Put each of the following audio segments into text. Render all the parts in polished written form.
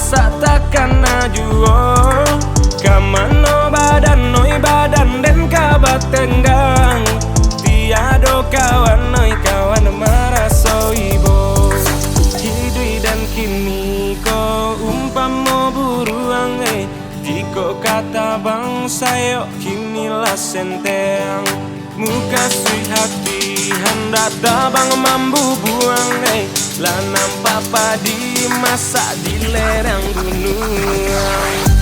masa takkan najuo. Kamano badan noi badan den kabat tenggang. Tiado kawan noi kawan maraso ibo. Hidui dan kini ko umpamo buruang jiko kata bang sayo kinilah senteng. Muka sui hati hendak tabang mambu buang lah nampak padi masak di lereng gunung.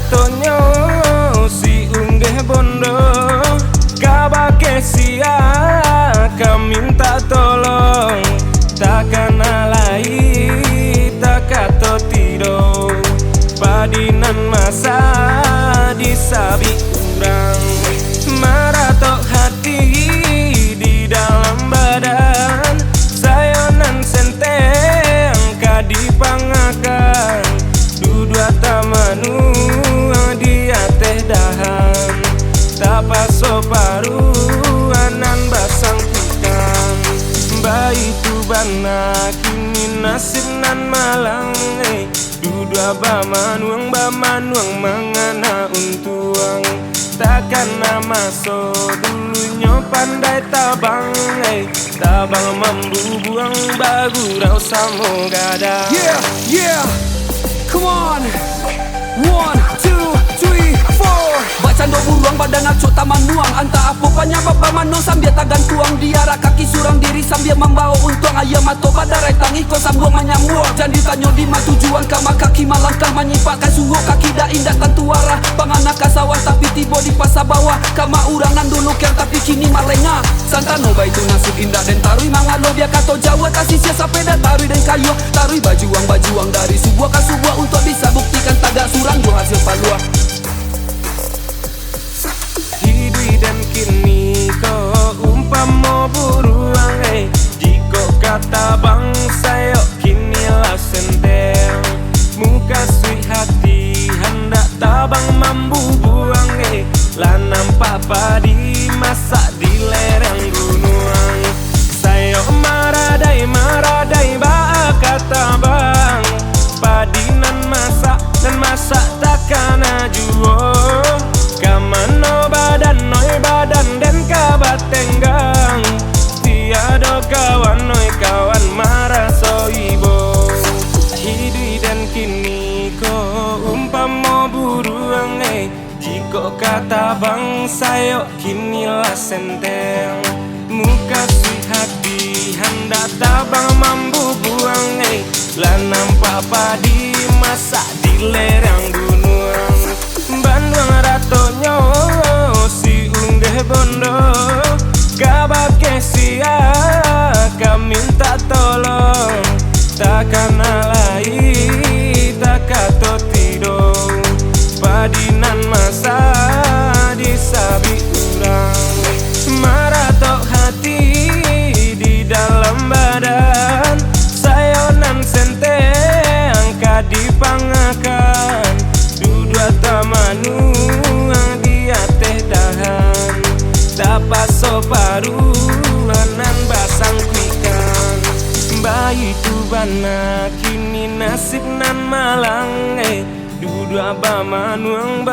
Tonyo si unggeh bondo kabake sia kaminta tolong takkan alai takato tido padinan masa disabi urang maratok hati di dalam badan sayonan senteng kadipangakan dudua tamanu dahan tapa soparu anan basang tukang bayi tu bana kini nasib nan malang dudua bamanuang mangana untuang takkan nama so dulunya pandai tabang tabang mambu buang bagurau samo gada. Yeah, come on, 1, 2, 3, 4. Bacando buruang badan aco taman nuang anta apa panyabab bamano sambil tagan tuang diara kaki surang diri sambil membawa untuang ayam atau badarai tangi ko sambil menyamuang dan ditanyo di tujuan kama kaki malangkah menyipatkan sungguh kaki dah indah tantuara panganak kasawah tapi tiba di pasar bawah kama urangan dulu yang tapi kini malenga santano baitu nasib indah dan tarui mangalo biar kato Jawa kasih sia sepeda tarui dan kayu tarui bajuang dari sebuah ke sebuah untuk bisa buktikan tagak surang dua hasil palua. Dan kini ko umpamo buruang jiko kata bang sayo kinilah senteng. Muka sui hati hendak tabang mambu buang lah nampak padi masak di lereng gunung. Sayo maradai ba kata bang padinan masak dan masak takkan ajuo. Kamano badan noi badan den kabat tenggang. Tiado kawan noi kawan maraso ibo. Hidui dan kini ko umpamo buruang jiko kata bang sayo kinilah senteng. Muka sui hati hendak tabang mambu buang lah nampak padi masak di lereng gunung. Bandung ratonyo si unggeh bondo kabake sia kaminta tolong takkan alai takato tido padinan masa disabi urang maratok hati di dalam badan sayonan senteng kadipangakan dudua tamanu dia teh dahan tapa soparu anan basang kuikan bayi tu bana kini nasib nan malang dudua bamanuang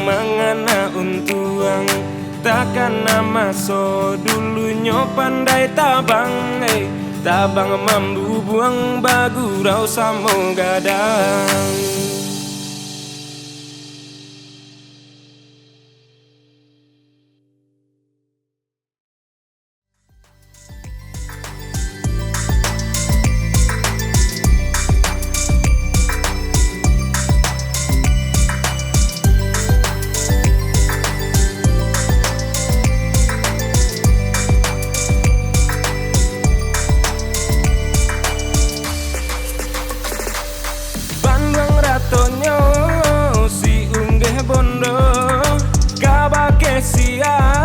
mangana untuang takkan nama so dulunya pandai tabang tabang mambu buang bagurau samo gadang. Tonyo si unggeh bondo kabake sia